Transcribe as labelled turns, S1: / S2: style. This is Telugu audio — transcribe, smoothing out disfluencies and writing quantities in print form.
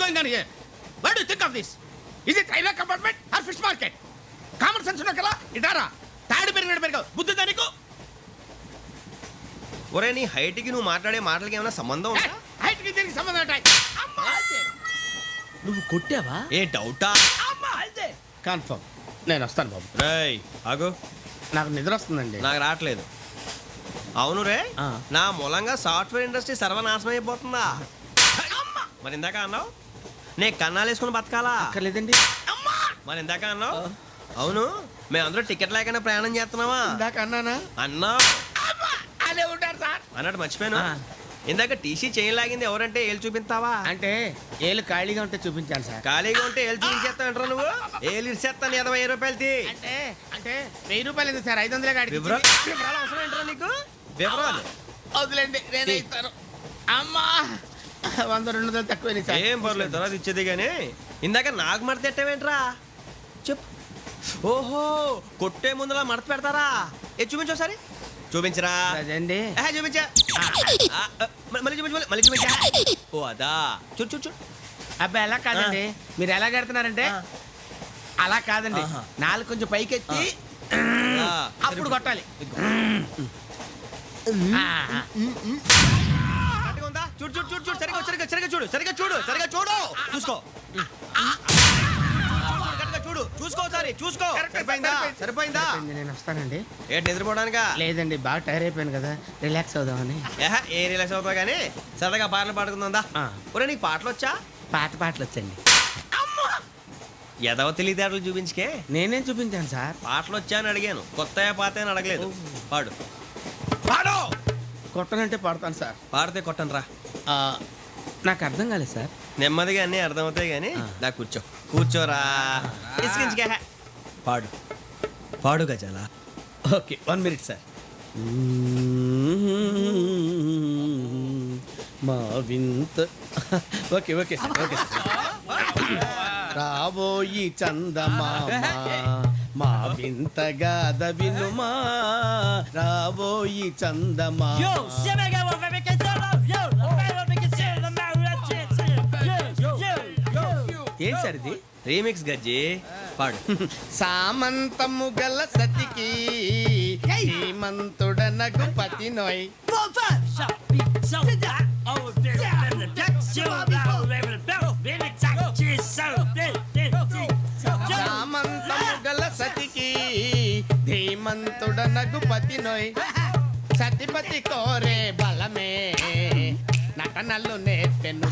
S1: going on here? What do you think of this? Is it railway compartment or fish market? Common sense ఉన్నా కదా ఇటారా తాడు పెరిగాడు బుద్ధి దానికి.
S2: ఒరే నీ హైట్ కి నువ్వు మాట్లాడే మాటలకి ఏమైనా సంబంధం ఉందా?
S1: హైట్ కి దీనికి సంబంధం ఉంటాయి.
S3: నువ్వు కొట్టావా?
S2: ఏ డౌటా?
S1: కన్ఫర్మ్ నేను వస్తాను బాబు.
S2: రేయ్ ఆగు,
S1: నాకు నిద్ర వస్తుందండి.
S2: నాకు రావట్లేదు. అవును రే, నా మూలంగా సాఫ్ట్వేర్ ఇండస్ట్రీ సర్వనాశనం అయిపోతుందా? మరి ఇందాక అన్నావు నే కన్నాలు వేసుకుని బతకాలా?
S1: అక్కర్లేదండి.
S2: మరి ఇందాక అన్నావు అవును మేమందరూ టికెట్ లేకుండా ప్రయాణం చేస్తున్నావా?
S1: ఇందాక అన్నానా?
S2: అన్నావు.
S1: అదే ఉంటారు సార్.
S2: అన్నట్టు మర్చిపోయాను, ఇందాక టీసీ చైన్ లాగింది ఎవరంటే ఏళ్ళు చూపిస్తావా?
S1: అంటే ఏళ్ళు ఖాళీగా ఉంటే చూపించాను సార్.
S2: ఖాళీగా ఉంటే ఏళ్ళు చూపించేస్తావు నువ్వు? ఏళ్ళు ఇచ్చేస్తాను 20 రూపాయలది.
S1: అంటే అంటే 1000 రూపాయలు ఎందుకు సార్? 500 కాడి.
S2: వివరాలు అవసరం ఏంట్రా నీకు? వివరాలు
S1: వదిలేండి నేనే ఇస్తాను. అమ్మా 100-200 తక్కువ సార్.
S2: ఏం పర్లేదు తర్వాత ఇచ్చేది కానీ ఇందాక నాకు మడత పెట్టావేంట్రా చెప్పు. ఓహో కొట్టే ముందులా మడత పెడతారా? ఏ చూపించు ఒకసారి. చూపించరా?
S1: అదండి.
S2: చూపించా. మళ్ళీ చూపించు, మళ్ళీ చూపించా. ఓ అదా, చూడు చూడు చూడు.
S1: అబ్బాయి ఎలా కాదండి, మీరు ఎలా కడుతున్నారంటే అలా కాదండి. నాలుగు కొంచెం పైకెత్తి అప్పుడు కొట్టాలి.
S2: చూడు చూడు చూడు చూడు, సరిగా సరిగా సరిగా చూడు, సరిగా చూడు, సరిగా చూడు, చూసుకో చూడు, చూసుకో సారి చూసుకో. సరిపోయిందా? సరిపోయిందా?
S1: నేను వస్తానండి.
S2: ఏంటి నిద్రపోవడానికా?
S1: లేదండి బాగా టైర్ అయిపోయాను కదా, రిలాక్స్ అవుదామని.
S2: ఏ రిలాక్స్ అవుతావు కానీ సరదాగా పాటలు పాడుకుందా? ఒరే నీకు పాటలు వచ్చా?
S1: పాటలు వచ్చండి.
S2: ఎదవ తెలివితేటలు చూపించుకే.
S1: నేనేం చూపించాను సార్?
S2: పాటలు వచ్చా అని అడిగాను, కొత్త పాత అని అడగలేదు. పాడు పాడు.
S1: కొట్టనంటే పాడతాను సార్.
S2: పాడితే కొట్టను రా.
S1: నాకు అర్థం కాలేదు సార్.
S2: నెమ్మదిగా అన్నీ అర్థమవుతాయి కానీ దా కూర్చో. కూర్చోరా. పాడు పాడు గజాల.
S1: Okay 1 minute sir. మా వింత. Okay okay sir, okay sir. రాబోయి చందమామ మా వింత గాథ వినుమా, రాబోయి చందమామ. ఏం సార్ ఇది?
S2: రీమిక్స్ గజ్జి. పాడు.
S1: సామంతము గల సతికి హేమంతుడనగు పతి నోయ్. సామంతము గల సతికి ధీమంతుడనగు పతి నోయ్. సతిపతి కోరే బలమే నటనలు నేర్పెను